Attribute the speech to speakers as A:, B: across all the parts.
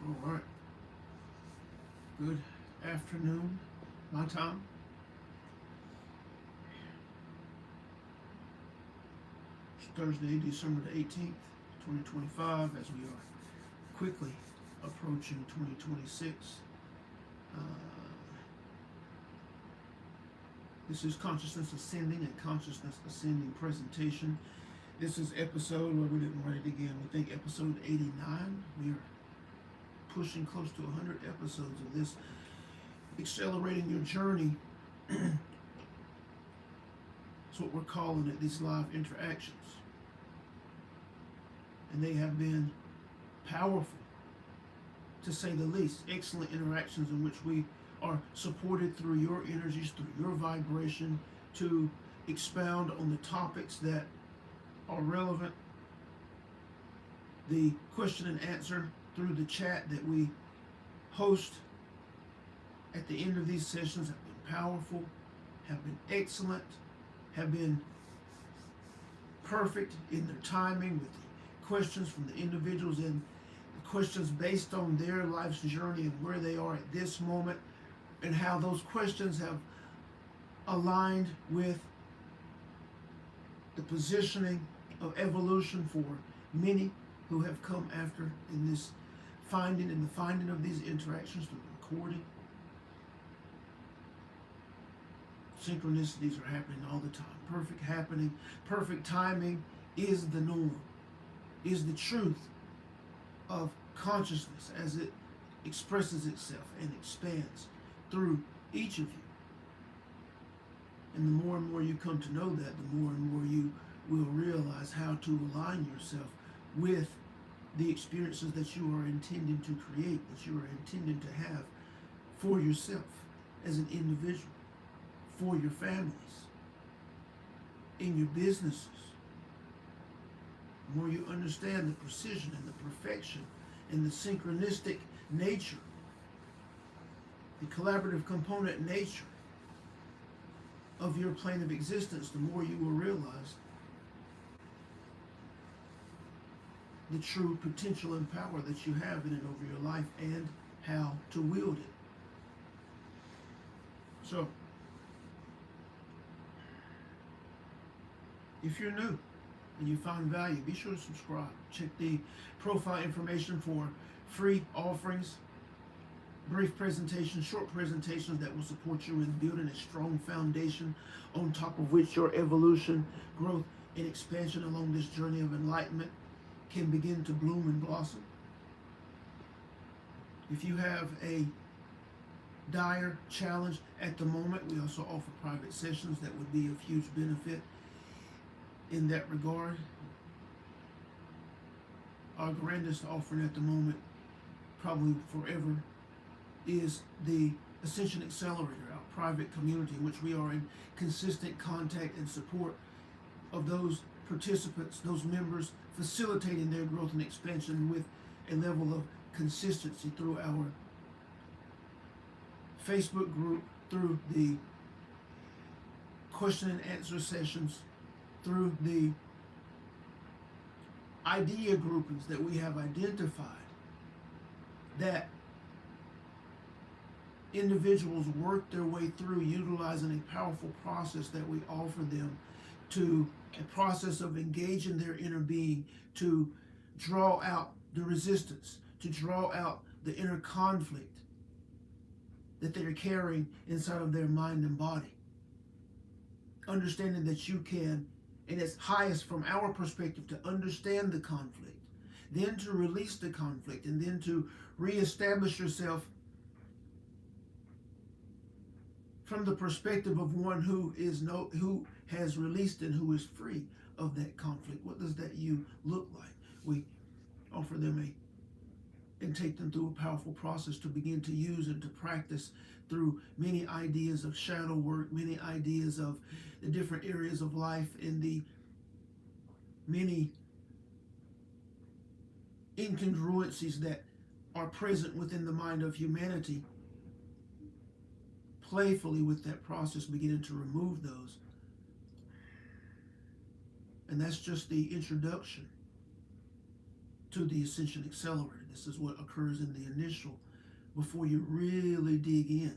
A: All right. Good afternoon, my time. It's Thursday, December the 18th, 2025, as we are quickly approaching 2026. Uh, this is Consciousness Ascending and Consciousness Ascending presentation. This is episode, where we didn't write it again, we think episode 89. We are pushing close to 100 episodes of this, accelerating your journey. That's what we're calling it, these live interactions. And they have been powerful, to say the least. Excellent interactions in which we are supported through your energies, through your vibration, to expound on the topics that are relevant. The question and answer through the chat that we host at the end of these sessions have been powerful, have been excellent, have been perfect in their timing, with the questions from the individuals and the questions based on their life's journey and where they are at this moment, and how those questions have aligned with the positioning of evolution for many who have come after in this finding and the finding of these interactions through the recording. Synchronicities are happening all the time. Perfect happening, perfect timing is the norm, is the truth of consciousness as it expresses itself and expands through each of you. And the more and more you come to know that, the more and more you will realize how to align yourself with the experiences that you are intending to create, that you are intending to have for yourself as an individual, for your families, in your businesses. The more you understand the precision and the perfection and the synchronistic nature, the collaborative component nature of your plane of existence, the more you will realize the true potential and power that you have in and over your life and how to wield it. So, if you're new and you find value, be sure to subscribe. Check the profile information for free offerings, brief presentations, short presentations that will support you in building a strong foundation on top of which your evolution, growth, and expansion along this journey of enlightenment can begin to bloom and blossom. If you have a dire challenge at the moment, we also offer private sessions that would be of huge benefit in that regard. Our grandest offering at the moment, probably forever, is the Ascension Accelerator, our private community in which we are in consistent contact and support of those participants, those members, facilitating their growth and expansion with a level of consistency through our Facebook group, through the question and answer sessions, through the idea groupings that we have identified, that individuals work their way through, utilizing a powerful process that we offer them, to a process of engaging their inner being, to draw out the resistance, to draw out the inner conflict that they're carrying inside of their mind and body. Understanding that you can, and it's highest from our perspective, to understand the conflict, then to release the conflict, and then to reestablish yourself from the perspective of one who has released and who is free of that conflict. What does that you look like? We offer them and take them through a powerful process to begin to use and to practice through many ideas of shadow work, many ideas of the different areas of life, and the many incongruencies that are present within the mind of humanity. Playfully with that process, beginning to remove those. And that's just the introduction to the Ascension Accelerator. This is what occurs in the initial before you really dig in.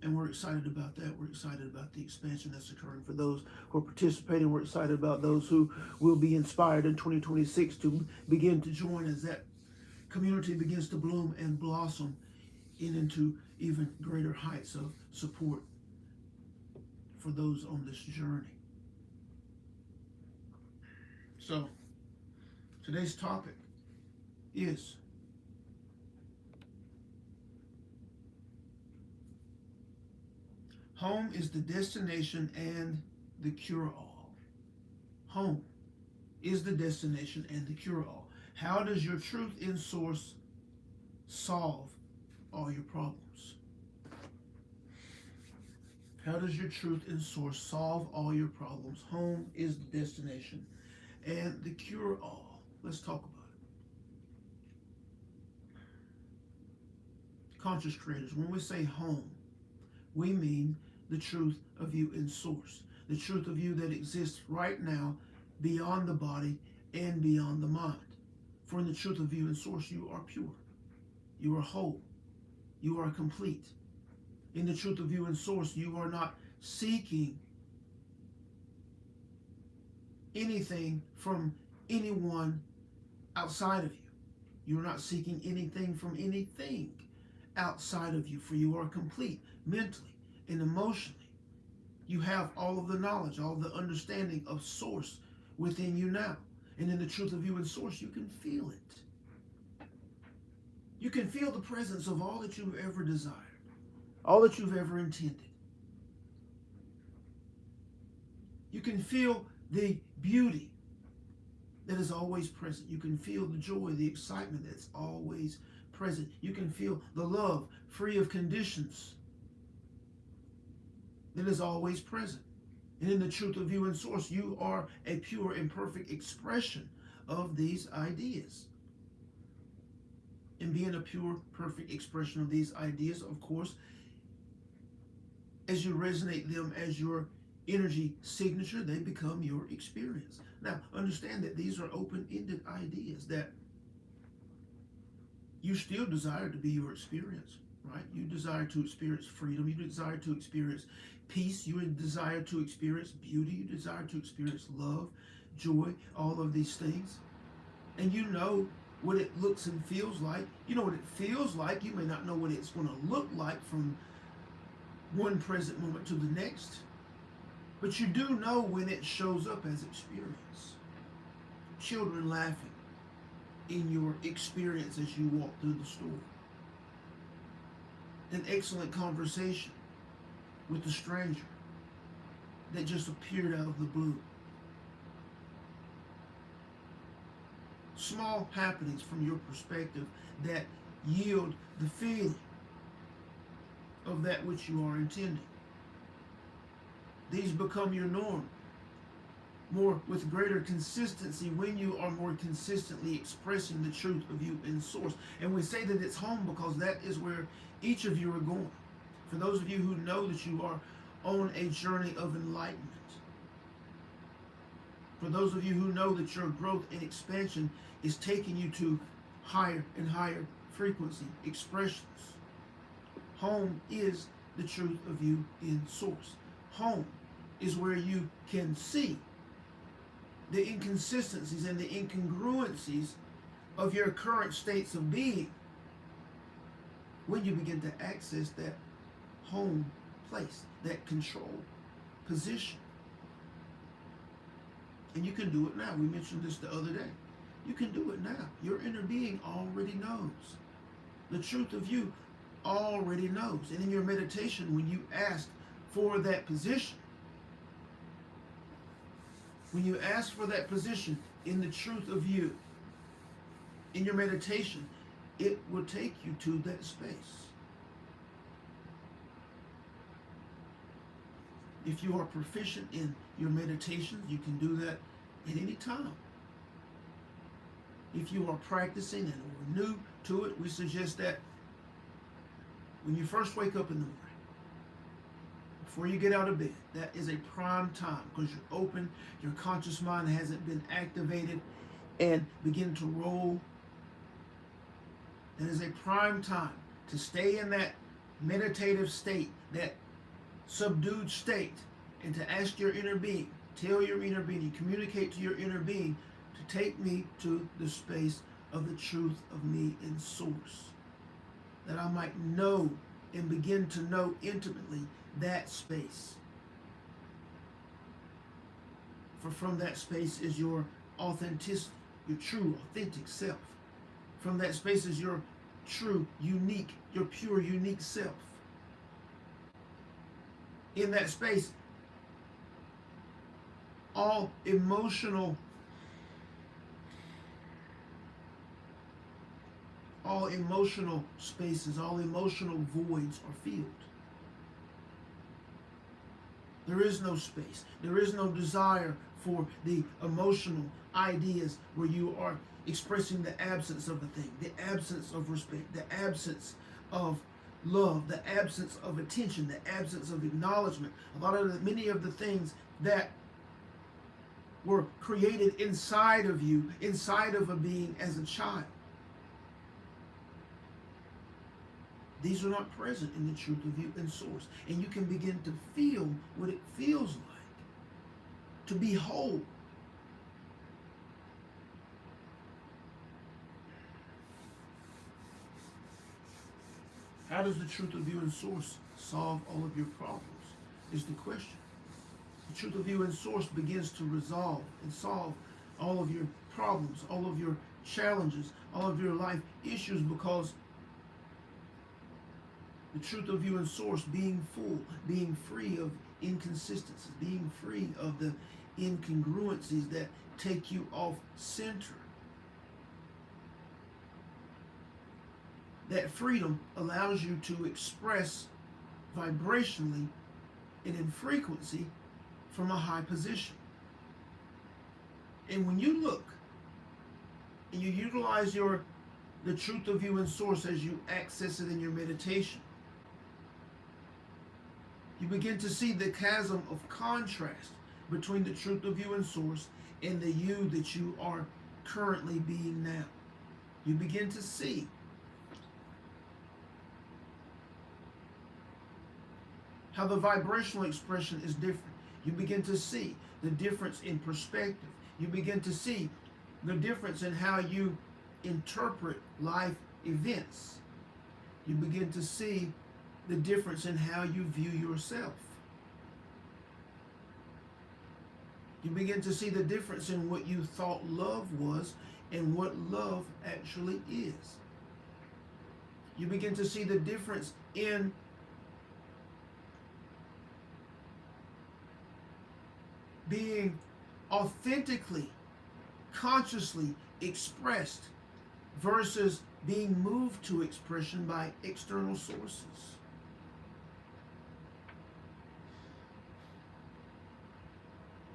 A: And we're excited about that. We're excited about the expansion that's occurring for those who are participating. We're excited about those who will be inspired in 2026 to begin to join as that community begins to bloom and blossom into even greater heights of support for those on this journey. So, today's topic is home is the destination and the cure-all. Home is the destination and the cure-all. How does your truth in source solve all your problems? How does your truth in source solve all your problems? Home is the destination and the cure-all. Let's talk about it. Conscious creators, when we say home, we mean the truth of you in source. The truth of you that exists right now beyond the body and beyond the mind. For in the truth of you in source, you are pure. You are whole. You are complete. In the truth of you in source, you are not seeking anything from anyone outside of you. You are not seeking anything from anything outside of you, for you are complete mentally and emotionally. You have all of the knowledge, all of the understanding of source within you now. And in the truth of you in source, you can feel it. You can feel the presence of all that you've ever desired, all that you've ever intended. You can feel the beauty that is always present. You can feel the joy, the excitement that's always present. You can feel the love free of conditions that is always present. And in the truth of you in source, you are a pure and perfect expression of these ideas. And being a pure, perfect expression of these ideas, of course, as you resonate them as your energy signature, they become your experience. Now, understand that these are open-ended ideas that you still desire to be your experience, right? You desire to experience freedom. You desire to experience peace. You desire to experience beauty. You desire to experience love, joy, all of these things. And you know what it looks and feels like. You know what it feels like. You may not know what it's going to look like from one present moment to the next. But you do know when it shows up as experience. Children laughing in your experience as you walk through the store. An excellent conversation with a stranger that just appeared out of the blue. Small happenings from your perspective that yield the feeling of that which you are intending. These become your norm, more with greater consistency when you are more consistently expressing the truth of you in source. And we say that it's home because that is where each of you are going. For those of you who know that you are on a journey of enlightenment. For those of you who know that your growth and expansion is taking you to higher and higher frequency expressions. Home is the truth of you in source. Home is where you can see the inconsistencies and the incongruencies of your current states of being when you begin to access that home place, that control position. And you can do it now. We mentioned this the other day. You can do it now. Your inner being already knows. The truth of you already knows. And in your meditation, when you ask for that position, when you ask for that position in the truth of you, in your meditation, it will take you to that space. If you are proficient in your meditations, you can do that at any time. If you are practicing and are new to it, we suggest that when you first wake up in the morning, before you get out of bed, that is a prime time because you're open, your conscious mind hasn't been activated, and begin to roll That is a prime time to stay in that meditative state, that subdued state, and to ask your inner being, tell your inner being, communicate to your inner being to take me to the space of the truth of me in source, that I might know and begin to know intimately that space. For from that space is your authenticity, your true, authentic self. From that space is your true, unique, your pure, unique self. In that space, all emotional spaces, all emotional voids are filled. There is no space. There is no desire for the emotional ideas where you are expressing the absence of a thing, the absence of respect, the absence of love, the absence of attention, the absence of acknowledgement. Many of the things that were created inside of you, inside of a being as a child. These are not present in the truth of you in source. And you can begin to feel what it feels like to be whole. How does the truth of you in source solve all of your problems? Is the question. The truth of you in source begins to resolve and solve all of your problems, all of your challenges, all of your life issues, because the truth of you in source, being full, being free of inconsistencies, being free of the incongruencies that take you off center. That freedom allows you to express vibrationally and in frequency from a high position. And when you look and you utilize the truth of you in source as you access it in your meditation, you begin to see the chasm of contrast between the truth of you in source and the you that you are currently being now. You begin to see how the vibrational expression is different. You begin to see the difference in perspective. You begin to see the difference in how you interpret life events. You begin to see the difference in how you view yourself. You begin to see the difference in what you thought love was and what love actually is. You begin to see the difference in being authentically, consciously expressed versus being moved to expression by external sources.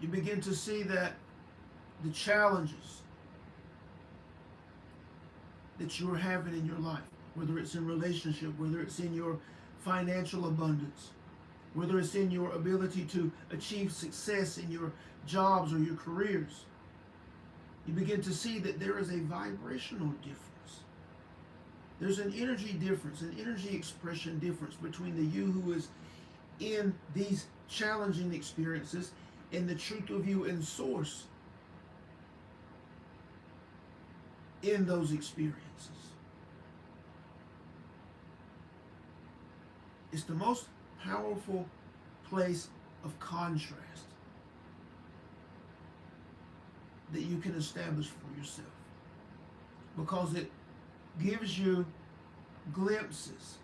A: You begin to see that the challenges that you're having in your life, whether it's in relationship, whether it's in your financial abundance, whether it's in your ability to achieve success in your jobs or your careers, you begin to see that there is a vibrational difference. There's an energy difference, an energy expression difference between the you who is in these challenging experiences and the truth of you in source in those experiences. It's the most powerful place of contrast that you can establish for yourself, because it gives you glimpses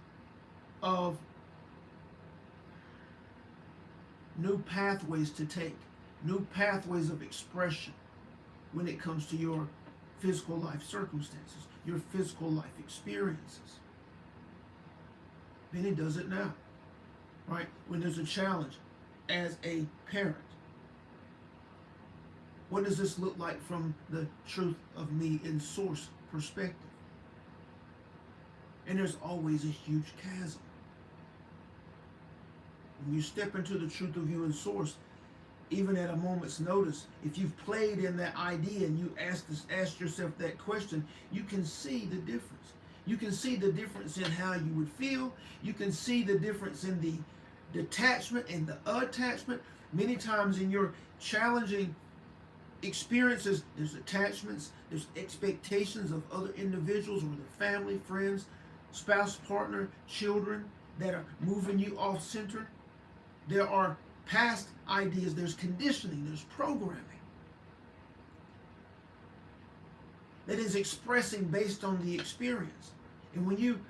A: of new pathways to take, new pathways of expression when it comes to your physical life circumstances, your physical life experiences. Benny does it now, right? When there's a challenge as a parent. What does this look like from the truth of me in source perspective? And there's always a huge chasm. When you step into the truth of you in source, even at a moment's notice, if you've played in that idea and you asked yourself that question, you can see the difference. You can see the difference in how you would feel. You can see the difference in the detachment and the attachment. Many times in your challenging experiences, there's attachments, there's expectations of other individuals or their family, friends, spouse, partner, children that are moving you off center. There are past ideas, there's conditioning, there's programming that is expressing based on the experience. And when you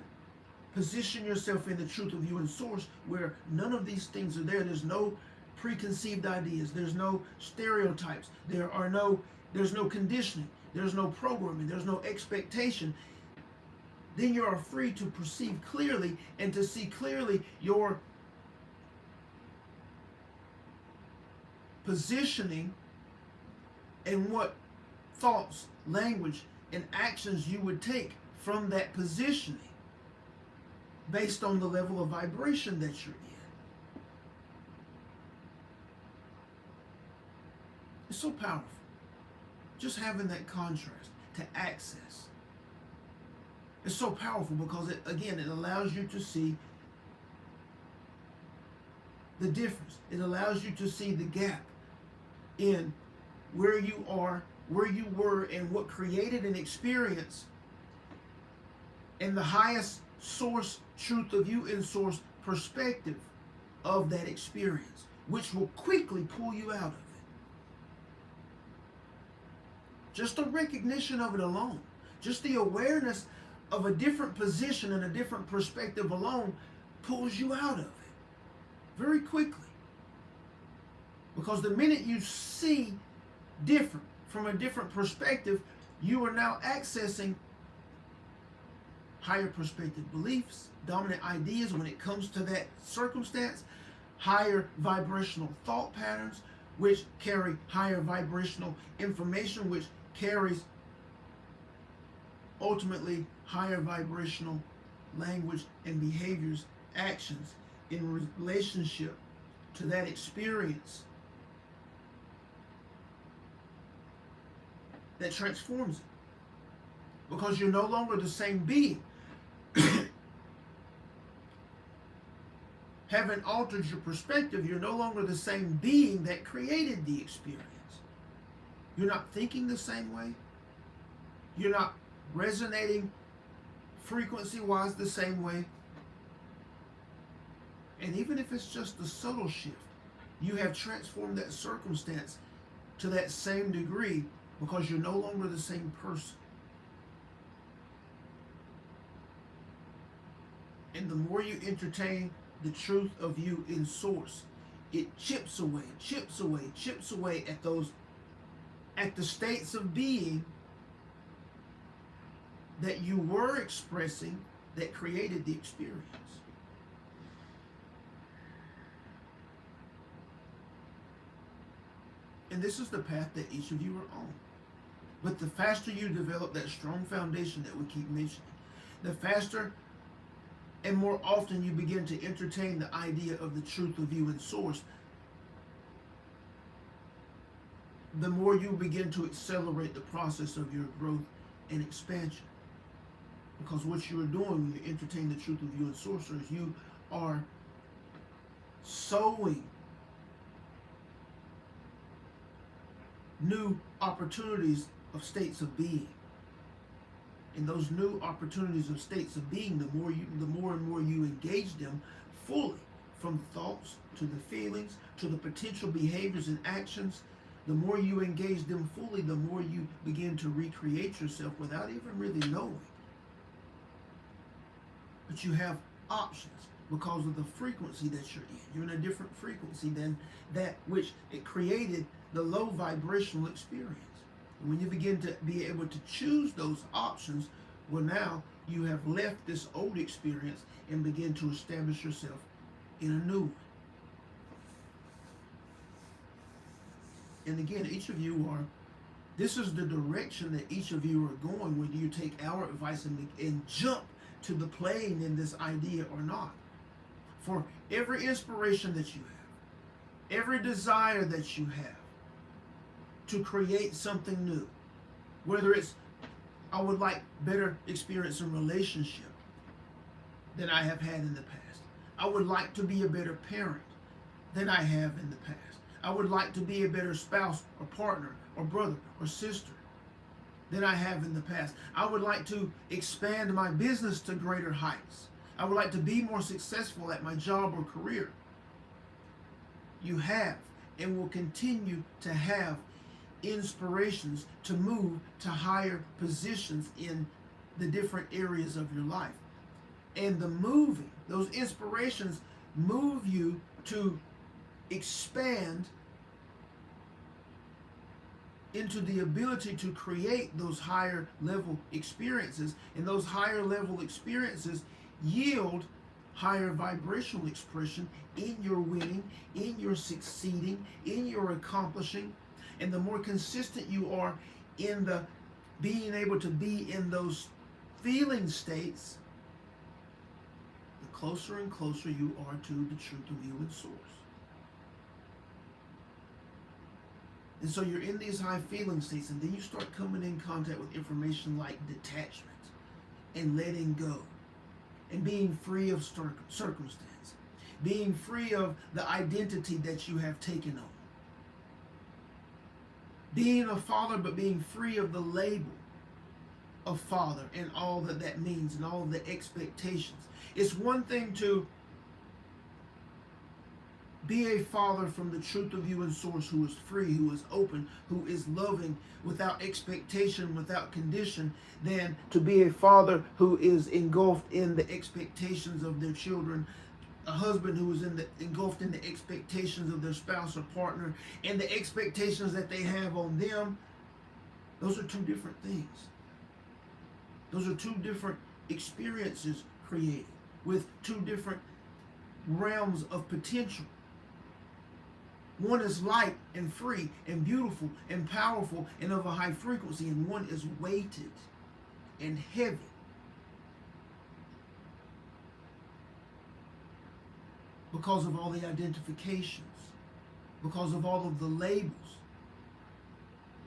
A: position yourself in the truth of you and source, where none of these things are there, there's no preconceived ideas, there's no stereotypes, there's no conditioning, there's no programming, there's no expectation, then you are free to perceive clearly and to see clearly your positioning and what thoughts, language, and actions you would take from that positioning based on the level of vibration that you're in. It's so powerful. Just having that contrast to access. It's so powerful because it allows you to see the difference. It allows you to see the gap in where you are, where you were, and what created an experience, and the highest source, truth of you in source perspective of that experience, which will quickly pull you out of it. Just the recognition of it alone, just the awareness of a different position and a different perspective alone pulls you out of it very quickly. Because the minute you see different from a different perspective, you are now accessing higher perspective beliefs, dominant ideas when it comes to that circumstance, higher vibrational thought patterns, which carry higher vibrational information, which carries ultimately higher vibrational language and behaviors, actions in relationship to that experience that transforms it. Because you're no longer the same being. Having altered your perspective, you're no longer the same being that created the experience. You're not thinking the same way. You're not resonating frequency-wise the same way. And even if it's just a subtle shift, you have transformed that circumstance to that same degree because you're no longer the same person. And the more you entertain the truth of you in source, it chips away at the states of being that you were expressing that created the experience. And this is the path that each of you are on. But the faster you develop that strong foundation that we keep mentioning, the faster and more often you begin to entertain the idea of the truth of you in source, the more you begin to accelerate the process of your growth and expansion. Because what you are doing when you entertain the truth of you in source is you are sowing new opportunities of states of being. And those new opportunities of states of being, the more and more you engage them fully, from thoughts to the feelings to the potential behaviors and actions, the more you engage them fully, the more you begin to recreate yourself without even really knowing. But you have options because of the frequency that you're in. You're in a different frequency than that which it created the low vibrational experience. And when you begin to be able to choose those options, well, now you have left this old experience and begin to establish yourself in a new one. And again, each of you are, this is the direction that each of you are going, whether you take our advice and jump to the plane in this idea or not. For every inspiration that you have, every desire that you have to create something new, whether it's I would like better experience in relationship than I have had in the past. I would like to be a better parent than I have in the past. I would like to be a better spouse or partner or brother or sister than I have in the past. I would like to expand my business to greater heights. I would like to be more successful at my job or career. You have and will continue to have inspirations to move to higher positions in the different areas of your life. And the moving, those inspirations move you to expand into the ability to create those higher level experiences, and those higher level experiences yield higher vibrational expression in your winning, in your succeeding, in your accomplishing. And the more consistent you are in the being able to be in those feeling states, the closer and closer you are to the truth of you and source. And so you're in these high feeling states, and then you start coming in contact with information like detachment and letting go and being free of circumstance, being free of the identity that you have taken on, being a father but being free of the label of father and all that that means and all of the expectations. It's one thing to be a father from the truth of you and source, who is free, who is open, who is loving, without expectation, without condition, than to be a father who is engulfed in the expectations of their children, a husband who is engulfed in the expectations of their spouse or partner, and the expectations that they have on them. Those are two different things. Those are two different experiences created with two different realms of potential. One is light and free and beautiful and powerful and of a high frequency, and one is weighted and heavy. Because of all the identifications, because of all of the labels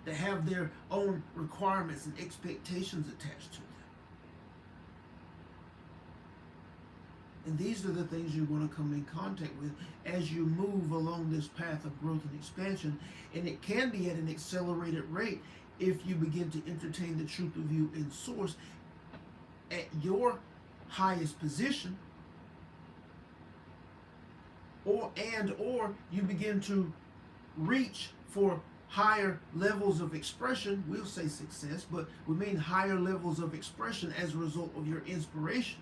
A: that have their own requirements and expectations attached to them. And these are the things you're going to come in contact with as you move along this path of growth and expansion. And it can be at an accelerated rate if you begin to entertain the truth of you in source at your highest position, or you begin to reach for higher levels of expression. We'll say success, but we mean higher levels of expression as a result of your inspirations.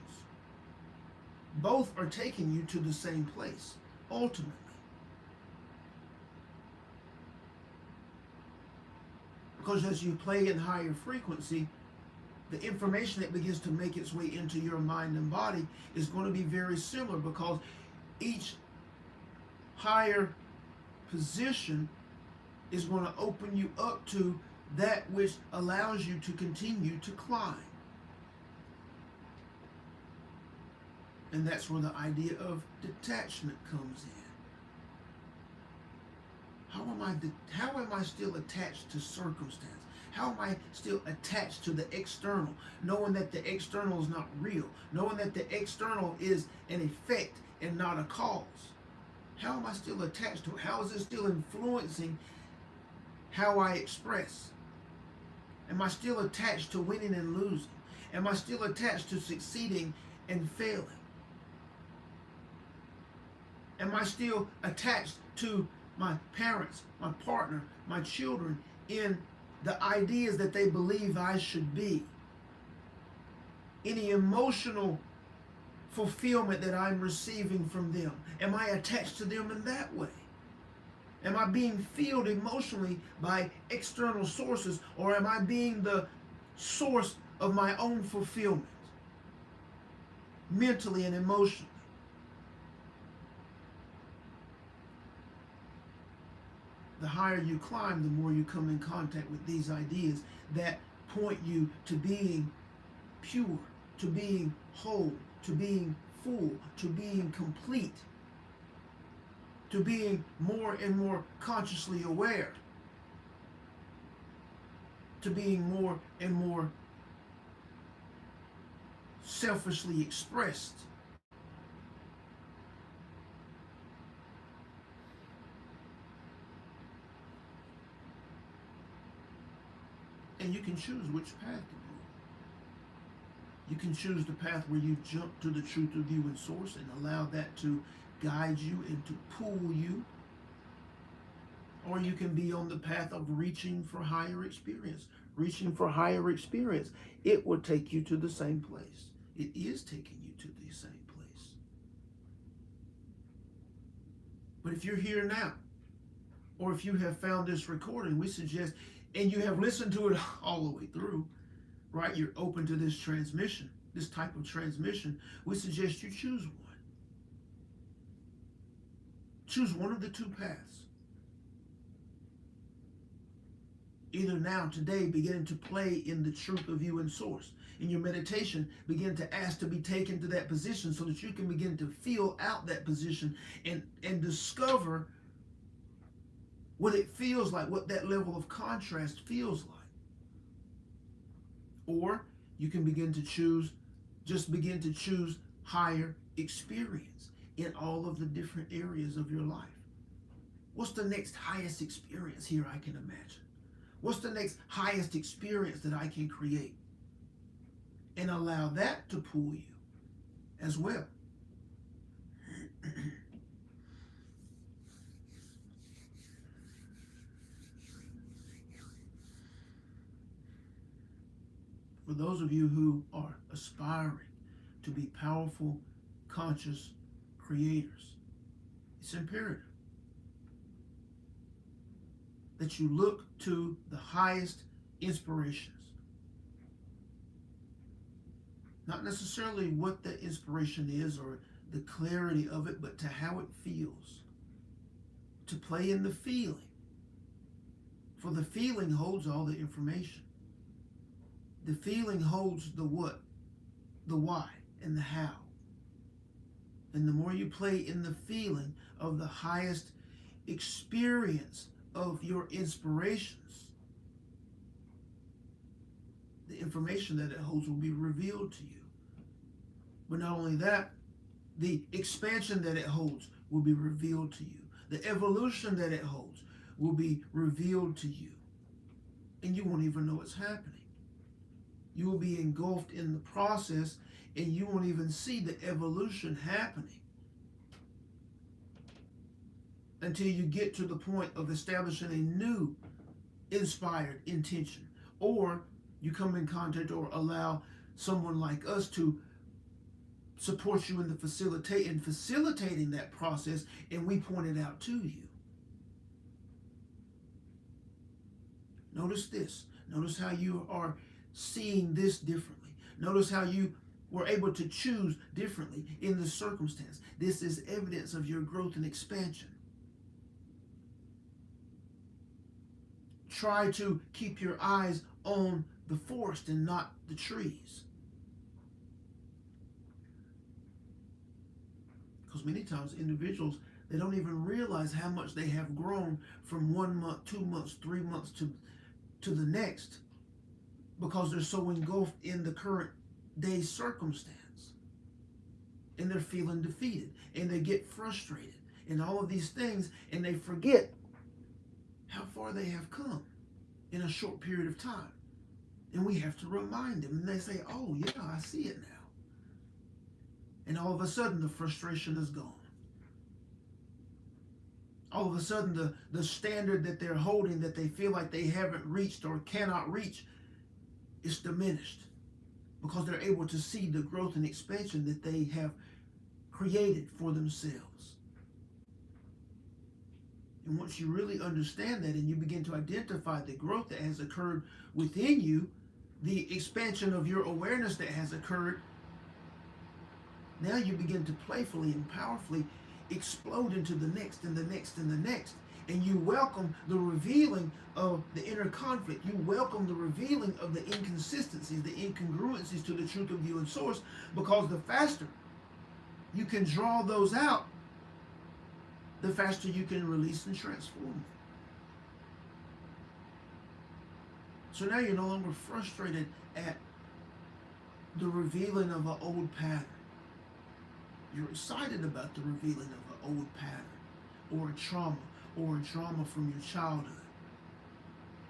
A: Both are taking you to the same place, ultimately. Because as you play in higher frequency, the information that begins to make its way into your mind and body is going to be very similar, because each higher position is going to open you up to that which allows you to continue to climb. And that's where the idea of detachment comes in. How am I still attached to circumstance? How am I still attached to the external, knowing that the external is not real, knowing that the external is an effect and not a cause? How am I still attached to it? How is it still influencing how I express? Am I still attached to winning and losing? Am I still attached to succeeding and failing? Am I still attached to my parents, my partner, my children in the ideas that they believe I should be? Any emotional fulfillment that I'm receiving from them, am I attached to them in that way? Am I being filled emotionally by external sources, or am I being the source of my own fulfillment, mentally and emotionally? The higher you climb, the more you come in contact with these ideas that point you to being pure, to being whole, to being full, to being complete, to being more and more consciously aware, to being more and more selfishly expressed. And you can choose which path to go. You can choose the path where you jump to the truth of you and source and allow that to guide you and to pull you. Or you can be on the path of reaching for higher experience. Reaching for higher experience, it will take you to the same place. It is taking you to the same place. But if you're here now, or if you have found this recording, we suggest, and you have listened to it all the way through, right? You're open to this transmission, this type of transmission. We suggest you choose one. Choose one of the two paths. Either now, today, beginning to play in the truth of you and source. In your meditation, begin to ask to be taken to that position so that you can begin to feel out that position and discover what it feels like, what that level of contrast feels like. Or you can begin to choose, just begin to choose higher experience in all of the different areas of your life. What's the next highest experience here I can imagine? What's the next highest experience that I can create? And allow that to pull you as well. For those of you who are aspiring to be powerful, conscious creators, it's imperative that you look to the highest inspirations. Not necessarily what the inspiration is or the clarity of it, but to how it feels. To play in the feeling. For the feeling holds all the information. The feeling holds the what, the why, and the how. And the more you play in the feeling of the highest experience of your inspirations, the information that it holds will be revealed to you. But not only that, the expansion that it holds will be revealed to you. The evolution that it holds will be revealed to you. And you won't even know it's happening. You will be engulfed in the process and you won't even see the evolution happening until you get to the point of establishing a new inspired intention. Or you come in contact or allow someone like us to support you in the facilitating that process, and we point it out to you. Notice this. Notice how you are seeing this differently. Notice how you were able to choose differently in the circumstance. This is evidence of your growth and expansion. Try to keep your eyes on the forest and not the trees. Because many times individuals, they don't even realize how much they have grown from 1 month, 2 months, 3 months to the next, because they're so engulfed in the current day's circumstance. And they're feeling defeated and they get frustrated and all of these things, and they forget how far they have come in a short period of time. And we have to remind them, and they say, oh yeah, I see it now. And all of a sudden the frustration is gone. All of a sudden the standard that they're holding, that they feel like they haven't reached or cannot reach, is diminished, because they're able to see the growth and expansion that they have created for themselves. And once you really understand that and you begin to identify the growth that has occurred within you, the expansion of your awareness that has occurred, now you begin to playfully and powerfully explode into the next and the next and the next. And you welcome the revealing of the inner conflict. You welcome the revealing of the inconsistencies, the incongruencies to the truth of you and source, because the faster you can draw those out, the faster you can release and transform. So now you're no longer frustrated at the revealing of an old pattern. You're excited about the revealing of an old pattern or a trauma or a drama from your childhood.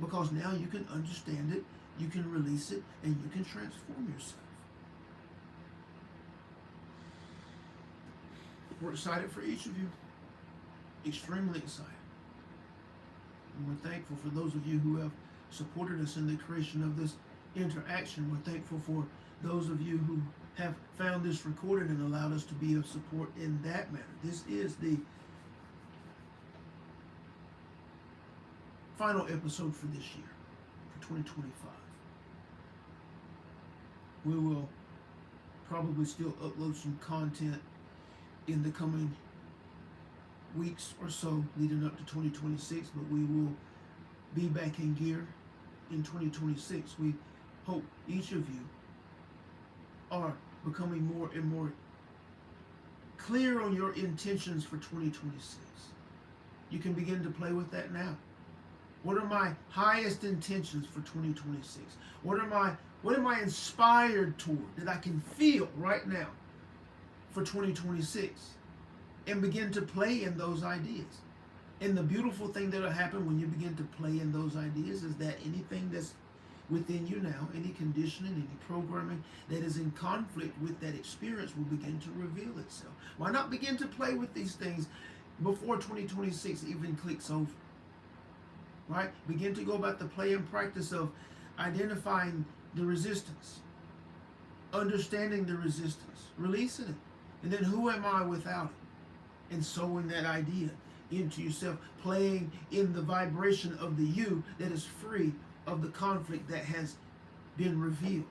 A: Because now you can understand it, you can release it, and you can transform yourself. We're excited for each of you. Extremely excited. And we're thankful for those of you who have supported us in the creation of this interaction. We're thankful for those of you who have found this recorded and allowed us to be of support in that manner. This is the final episode for this year, for 2025. We will probably still upload some content in the coming weeks or so leading up to 2026, but we will be back in gear in 2026. We hope each of you are becoming more and more clear on your intentions for 2026. You can begin to play with that now. What are my highest intentions for 2026? What am I inspired toward that I can feel right now for 2026? And begin to play in those ideas. And the beautiful thing that will happen when you begin to play in those ideas is that anything that's within you now, any conditioning, any programming that is in conflict with that experience will begin to reveal itself. Why not begin to play with these things before 2026 even clicks over? Right? Begin to go about the play and practice of identifying the resistance, understanding the resistance, releasing it, and then who am I without it? And sowing that idea into yourself, playing in the vibration of the you that is free of the conflict that has been revealed.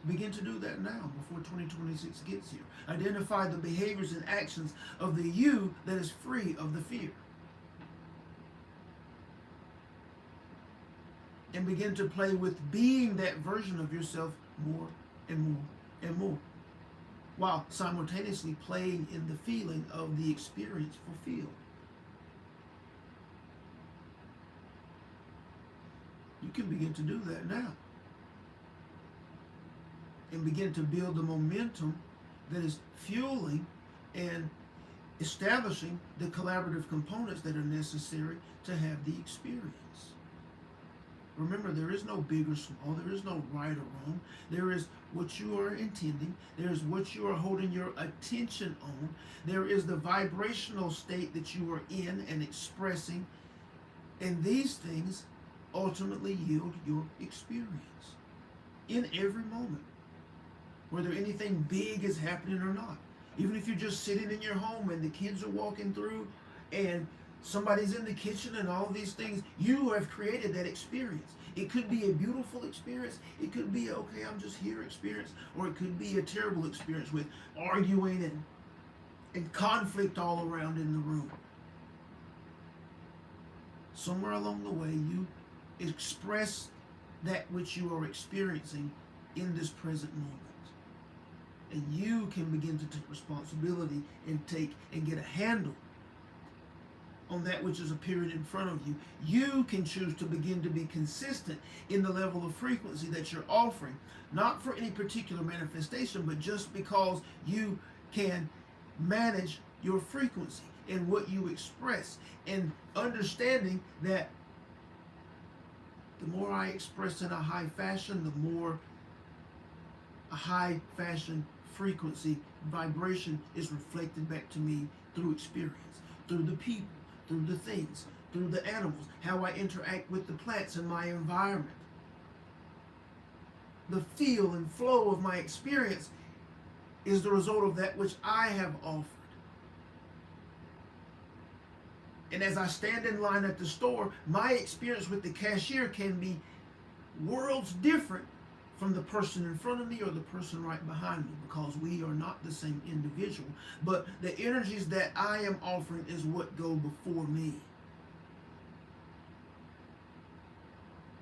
A: Begin to do that now before 2026 gets here. Identify the behaviors and actions of the you that is free of the fear. And begin to play with being that version of yourself more and more and more, while simultaneously playing in the feeling of the experience fulfilled. You can begin to do that now. And begin to build the momentum that is fueling and establishing the collaborative components that are necessary to have the experience. Remember, there is no big or small. There is no right or wrong. There is what you are intending. There is what you are holding your attention on. There is the vibrational state that you are in and expressing. And these things ultimately yield your experience in every moment, whether anything big is happening or not. Even if you're just sitting in your home and the kids are walking through and somebody's in the kitchen and all these things, you have created that experience. It could be a beautiful experience. It could be, okay, I'm just here experience. Or it could be a terrible experience with arguing and conflict all around in the room. Somewhere along the way, you express that which you are experiencing in this present moment. And you can begin to take responsibility and get a handle on that which is appearing in front of you. You can choose to begin to be consistent in the level of frequency that you're offering, not for any particular manifestation, but just because you can manage your frequency and what you express, and understanding that the more I express in a high fashion, the more a high fashion frequency vibration is reflected back to me through experience, through the people, through the things, through the animals, how I interact with the plants in my environment. The feel and flow of my experience is the result of that which I have offered. And as I stand in line at the store, my experience with the cashier can be worlds different from the person in front of me or the person right behind me, because we are not the same individual. But the energies that I am offering is what go before me,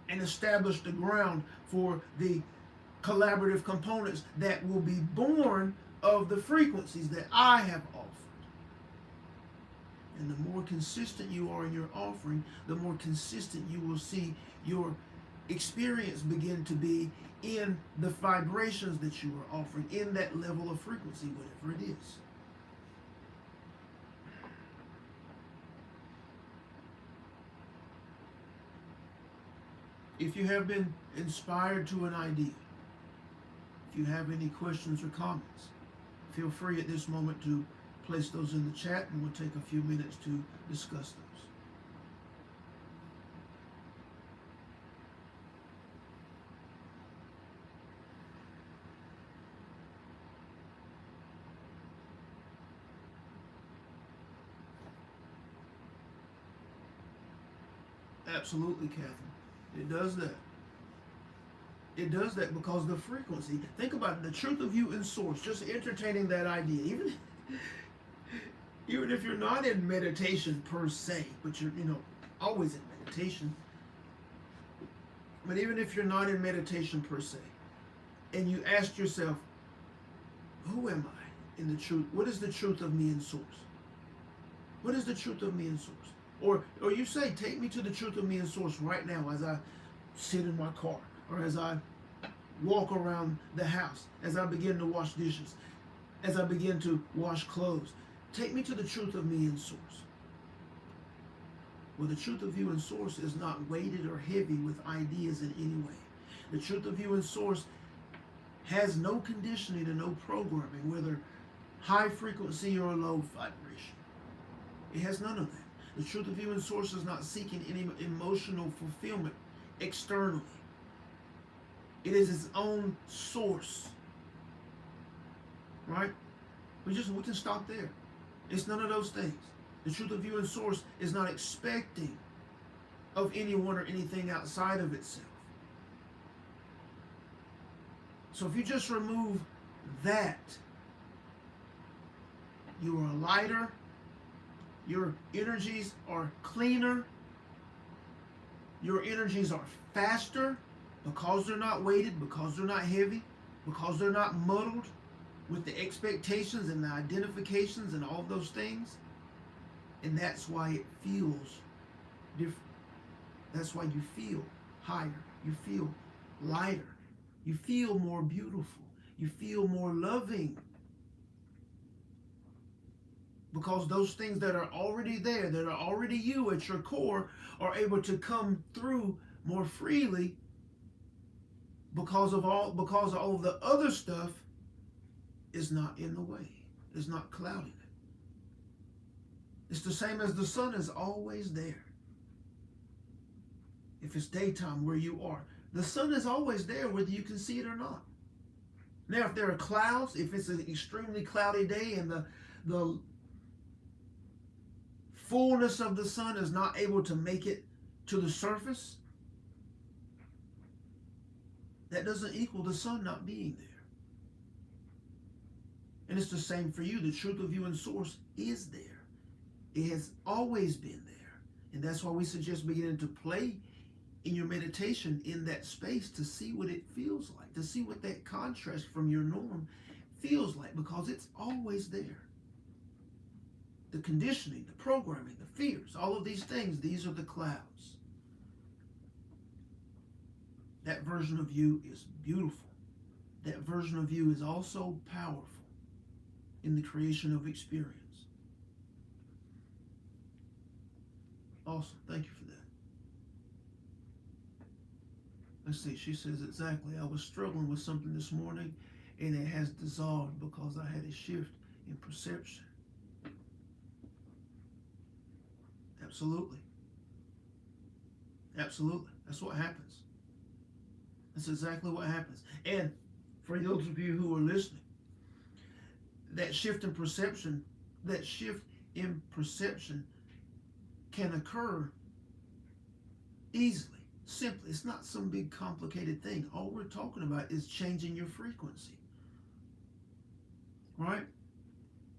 A: and establish the ground for the collaborative components that will be born of the frequencies that I have offered. And the more consistent you are in your offering, the more consistent you will see your experience begin to be in the vibrations that you are offering, in that level of frequency, whatever it is. If you have been inspired to an idea, if you have any questions or comments, feel free at this moment to place those in the chat, and we'll take a few minutes to discuss those. Absolutely, Catherine. It does that. It does that because the frequency, think about it, the truth of you in source, just entertaining that idea, even if you're not in meditation per se, but you're, always in meditation, but even if you're not in meditation per se, and you ask yourself, who am I in the truth? What is the truth of me in source? What is the truth of me in source? Or you say, take me to the truth of me in source right now as I sit in my car, or as I walk around the house, as I begin to wash dishes, as I begin to wash clothes. Take me to the truth of me in source. Well, the truth of you in source is not weighted or heavy with ideas in any way. The truth of you in source has no conditioning and no programming, whether high frequency or low vibration. It has none of that. The truth of you in source is not seeking any emotional fulfillment externally. It is its own source. Right? We can stop there. It's none of those things. The truth of you in source is not expecting of anyone or anything outside of itself. So if you just remove that, you are lighter, your energies are cleaner, your energies are faster because they're not weighted, because they're not heavy, because they're not muddled with the expectations and the identifications and all of those things. And that's why it feels different. That's why you feel higher. You feel lighter. You feel more beautiful. You feel more loving. Because those things that are already there, that are already you at your core, are able to come through more freely because all the other stuff is not in the way. It's not clouding it. It's the same as the sun is always there. If it's daytime where you are, the sun is always there whether you can see it or not. Now, if there are clouds, if it's an extremely cloudy day and the fullness of the sun is not able to make it to the surface, that doesn't equal the sun not being there. And it's the same for you. The truth of you in source is there. It has always been there. And that's why we suggest beginning to play in your meditation in that space to see what it feels like, to see what that contrast from your norm feels like, because it's always there. The conditioning, the programming, the fears, all of these things, these are the clouds. That version of you is beautiful. That version of you is also powerful in the creation of experience. Awesome. Thank you for that. Let's see. She says, exactly. I was struggling with something this morning, and it has dissolved because I had a shift in perception. Absolutely. Absolutely. That's what happens. That's exactly what happens. And for those of you who are listening, that shift in perception can occur easily, simply. It's not some big complicated thing. All we're talking about is changing your frequency. Right?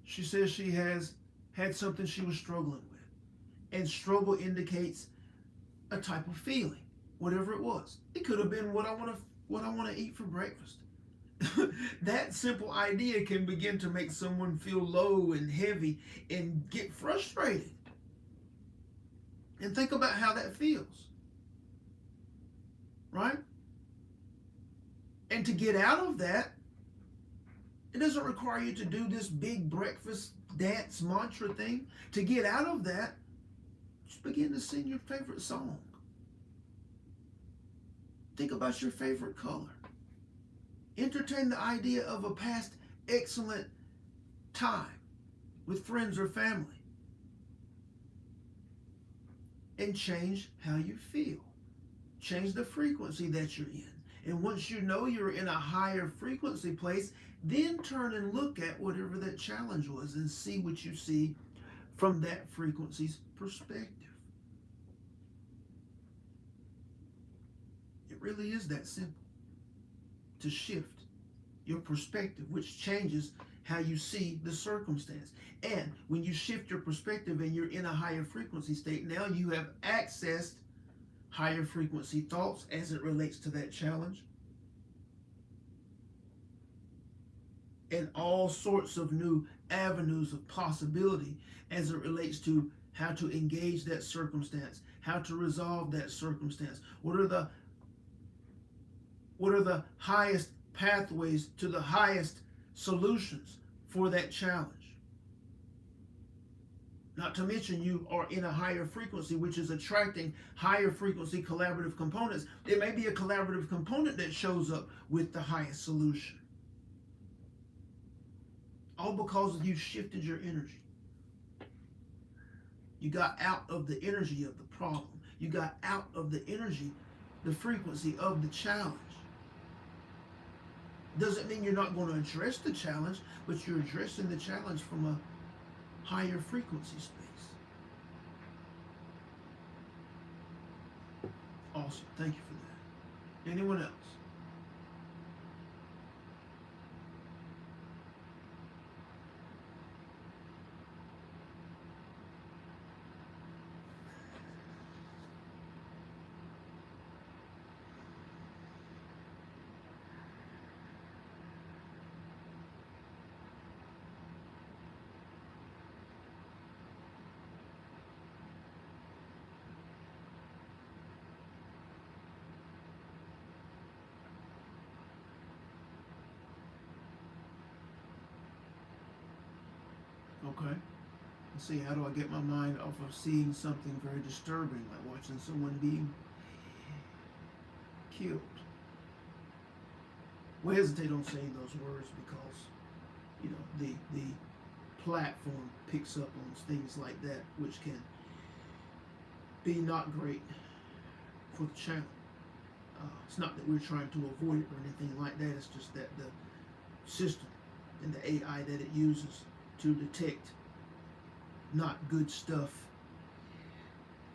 A: She says she has had something she was struggling with. And struggle indicates a type of feeling, whatever it was. It could have been what I want to eat for breakfast. That simple idea can begin to make someone feel low and heavy and get frustrated. And think about how that feels. right? And to get out of that, it doesn't require you to do this big breakfast dance mantra thing. To get out of that, just begin to sing your favorite song. Think about your favorite color. Entertain the idea of a past excellent time with friends or family. And change how you feel. Change the frequency that you're in. And once you know you're in a higher frequency place, then turn and look at whatever that challenge was and see what you see from that frequency's perspective. It really is that simple. To shift your perspective, which changes how you see the circumstance. And when you shift your perspective and you're in a higher frequency state, now you have accessed higher frequency thoughts as it relates to that challenge. And all sorts of new avenues of possibility as it relates to how to engage that circumstance, how to resolve that circumstance. What are the highest pathways to the highest solutions for that challenge? Not to mention you are in a higher frequency, which is attracting higher frequency collaborative components. It may be a collaborative component that shows up with the highest solution. All because you shifted your energy. You got out of the energy of the problem. You got out of the energy, the frequency of the challenge. Doesn't mean you're not going to address the challenge, but you're addressing the challenge from a higher frequency space. Awesome. Thank you for that. Anyone else? Okay. Let's see, how do I get my mind off of seeing something very disturbing, like watching someone being killed? We'll hesitate on saying those words because, you know, the platform picks up on things like that, which can be not great for the channel. It's not that we're trying to avoid it or anything like that. It's just that the system and the AI that it uses to detect not good stuff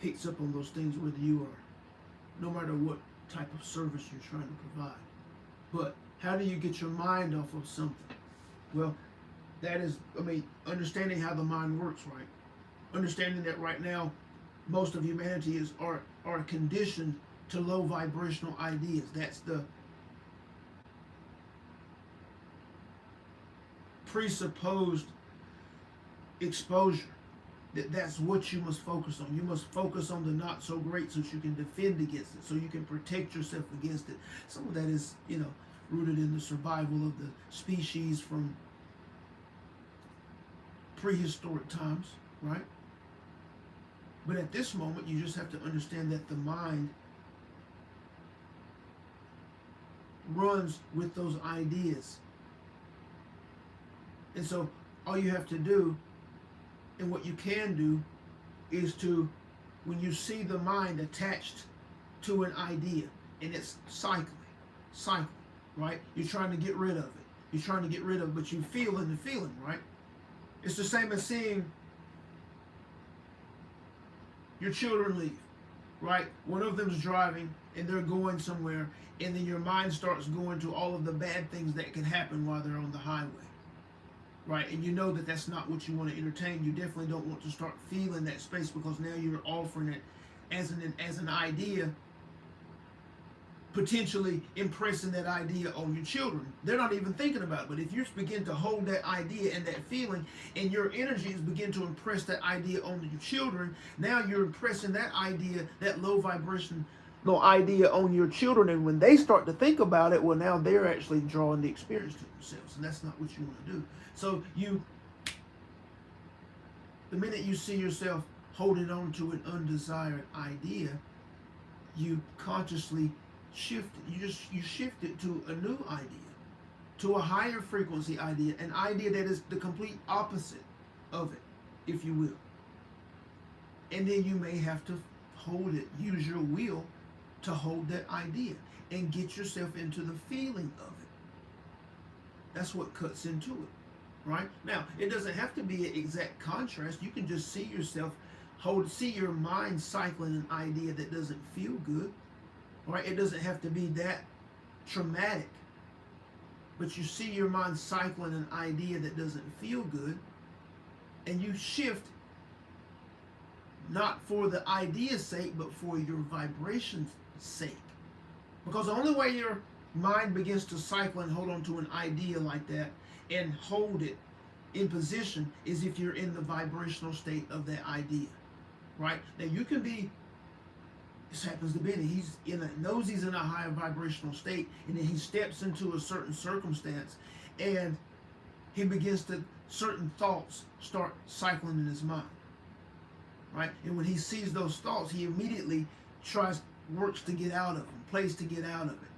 A: picks up on those things, whether you are, no matter what type of service you're trying to provide. But how do you get your mind off of something? Well, that is, understanding how the mind works, right? Understanding that right now, most of humanity are conditioned to low vibrational ideas. That's the presupposed exposure. That's what you must focus on. You must focus on the not so great so that you can defend against it, so you can protect yourself against it. Some of that is, rooted in the survival of the species from prehistoric times, right? But at this moment, you just have to understand that the mind runs with those ideas. And so all you have to do, and what you can do, is to, when you see the mind attached to an idea, and it's cycle, right? You're trying to get rid of it. But you feel in the feeling, right? It's the same as seeing your children leave, right? One of them's driving and they're going somewhere, and then your mind starts going to all of the bad things that can happen while they're on the highway, right? And you know that that's not what you want to entertain. You definitely don't want to start feeling that space, because now you're offering it as an idea, potentially impressing that idea on your children. They're not even thinking about it, but if you begin to hold that idea and that feeling, and your energies begin to impress that idea on your children, now you're impressing that idea, that low vibration no idea on your children, and when they start to think about it, well, now they're actually drawing the experience to themselves, and that's not what you want to do. So the minute you see yourself holding on to an undesired idea, you consciously shift it. You shift it to a new idea, to a higher frequency idea, an idea that is the complete opposite of it, if you will. And then you may have to hold it, use your will to hold that idea and get yourself into the feeling of it. That's what cuts into it, right? Now, it doesn't have to be an exact contrast. You can just see yourself see your mind cycling an idea that doesn't feel good, right? It doesn't have to be that traumatic, but you see your mind cycling an idea that doesn't feel good, and you shift, not for the idea's sake, but for your vibration's sake. Because the only way your mind begins to cycle and hold on to an idea like that and hold it in position is if you're in the vibrational state of that idea, right? Now you can be, this happens to Benny, knows he's in a higher vibrational state, and then he steps into a certain circumstance and he begins to, certain thoughts start cycling in his mind, right? And when he sees those thoughts, he immediately works to get out of them, plays to get out of it.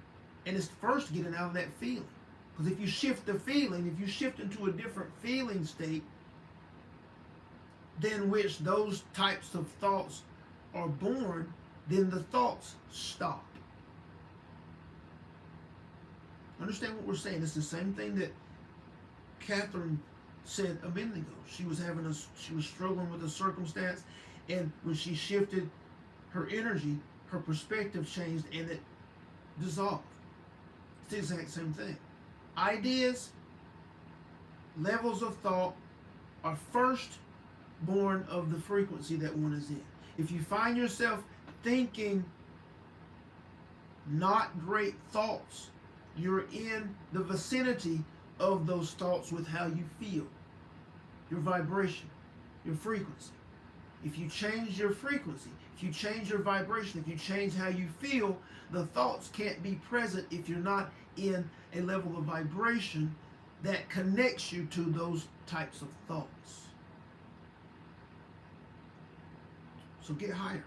A: And it's first getting out of that feeling. Because if you shift the feeling, if you shift into a different feeling state than which those types of thoughts are born, then the thoughts stop. Understand what we're saying? It's the same thing that Catherine said a minute ago. She was struggling with a circumstance, and when she shifted her energy, her perspective changed and it dissolved. It's the exact same thing. Ideas, levels of thought are first born of the frequency that one is in. If you find yourself thinking not great thoughts, you're in the vicinity of those thoughts with how you feel, your vibration, your frequency. If you change your frequency, if you change your vibration, if you change how you feel, the thoughts can't be present if you're not in a level of vibration that connects you to those types of thoughts. So get higher.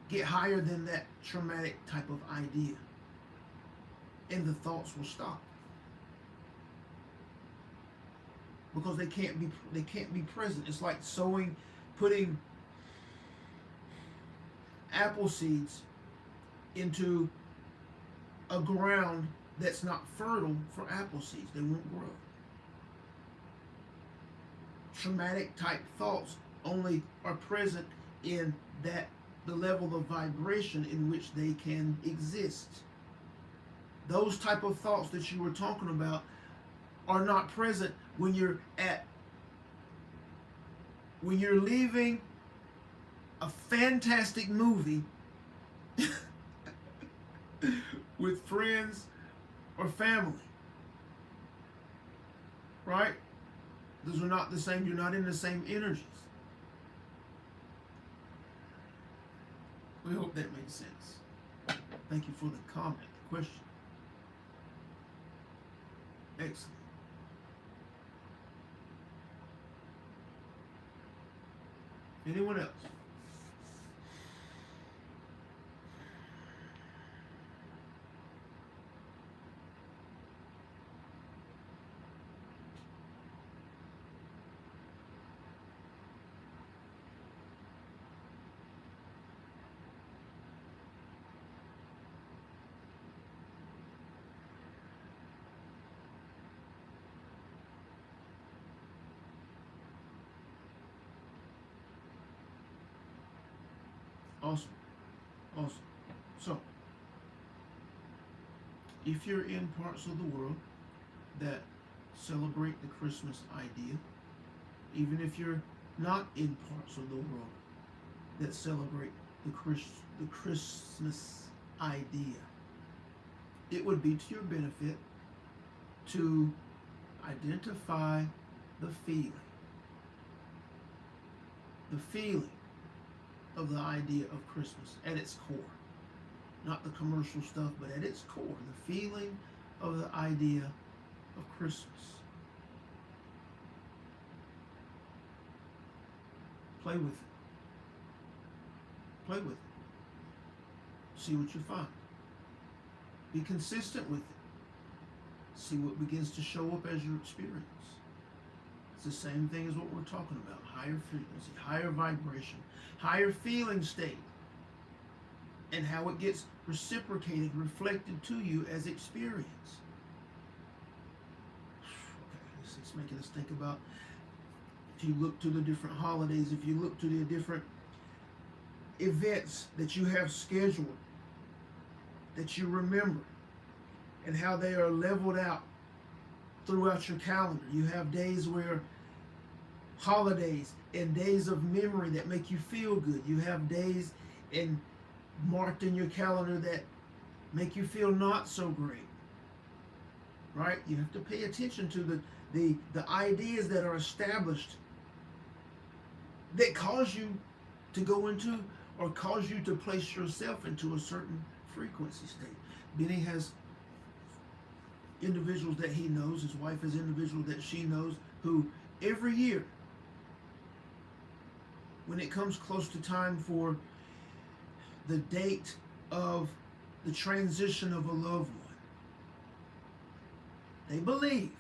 A: Get higher than that traumatic type of idea, and the thoughts will stop. Because they can't be present. It's like putting apple seeds into a ground that's not fertile for apple seeds. They won't grow. Traumatic type thoughts only are present in the level of vibration in which they can exist. Those type of thoughts that you were talking about are not present when you're leaving a fantastic movie with friends or family, right? Those are not the same. You're not in the same energies. We hope that makes sense. Thank you for the comment, the question. Excellent. Anyone else? Awesome. So, if you're in parts of the world that celebrate the Christmas idea, even if you're not in parts of the world that celebrate the Christmas idea, it would be to your benefit to identify the feeling of the idea of Christmas at its core. Not the commercial stuff, but at its core, the feeling of the idea of Christmas. Play with it. Play with it. See what you find. Be consistent with it. See what begins to show up as your experience. It's the same thing as what we're talking about. Higher frequency, higher vibration, higher feeling state. And how it gets reciprocated, reflected to you as experience. Okay, it's making us think about, if you look to the different holidays, if you look to the different events that you have scheduled, that you remember, and how they are leveled out throughout your calendar. You have days where holidays and days of memory that make you feel good. You have days marked in your calendar that make you feel not so great. Right? You have to pay attention to the ideas that are established that cause you to go into, or cause you to place yourself into, a certain frequency state. Benny has individuals that he knows, his wife has individuals that she knows, who every year, when it comes close to time for the date of the transition of a loved one, they believe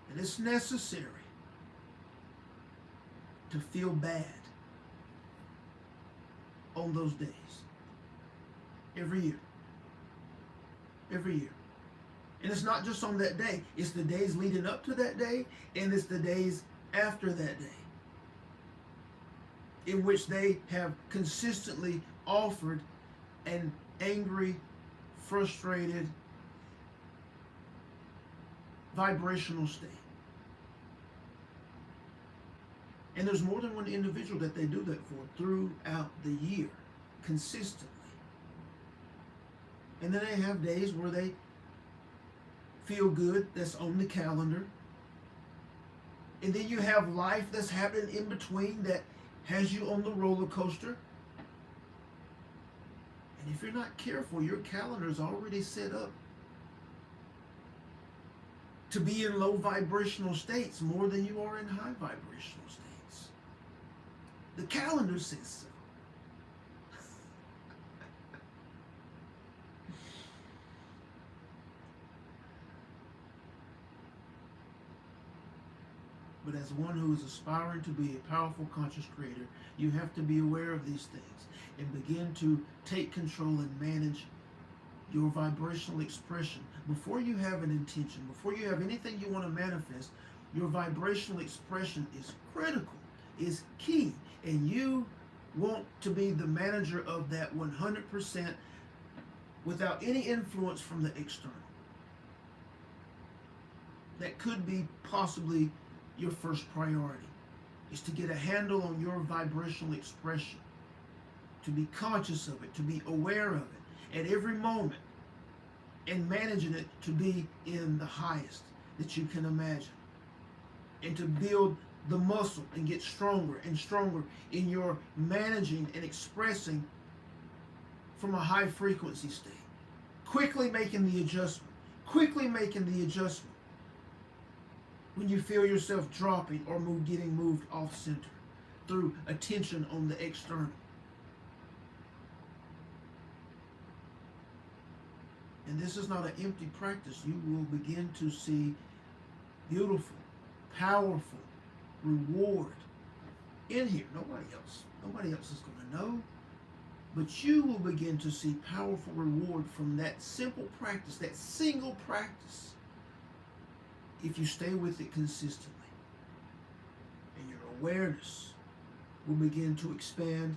A: that it's necessary to feel bad on those days. Every year. Every year. And it's not just on that day. It's the days leading up to that day, and it's the days after that day, in which they have consistently offered an angry, frustrated, vibrational state. And there's more than one individual that they do that for throughout the year, consistently. And then they have days where they feel good, that's on the calendar. And then you have life that's happening in between that has you on the roller coaster. And if you're not careful, your calendar is already set up to be in low vibrational states more than you are in high vibrational states. The calendar says so. But as one who is aspiring to be a powerful conscious creator, you have to be aware of these things and begin to take control and manage your vibrational expression. Before you have an intention, before you have anything you want to manifest, your vibrational expression is critical, is key. And you want to be the manager of that 100% without any influence from the external. That could be possibly your first priority, is to get a handle on your vibrational expression, to be conscious of it, to be aware of it at every moment, and managing it to be in the highest that you can imagine, and to build the muscle and get stronger and stronger in your managing and expressing from a high frequency state, quickly making the adjustment, when you feel yourself dropping or getting moved off center through attention on the external. And this is not an empty practice. You will begin to see beautiful, powerful reward in here. Nobody else is going to know. But you will begin to see powerful reward from that simple practice, that single practice, if you stay with it consistently. And your awareness will begin to expand,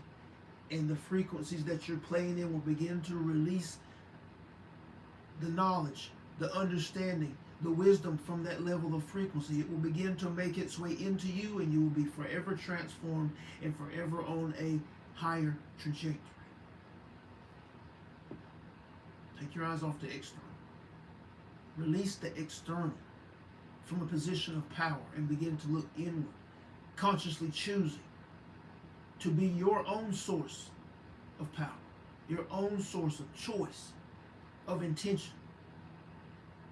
A: and the frequencies that you're playing in will begin to release the knowledge, the understanding, the wisdom from that level of frequency. It will begin to make its way into you, and you will be forever transformed and forever on a higher trajectory. Take your eyes off the external. Release the external from a position of power and begin to look inward, consciously choosing to be your own source of power, your own source of choice, of intention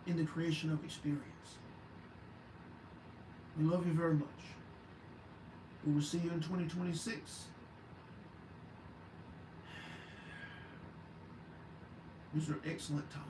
A: in the creation of experience. We love you very much. We will see you in 2026. These are excellent times.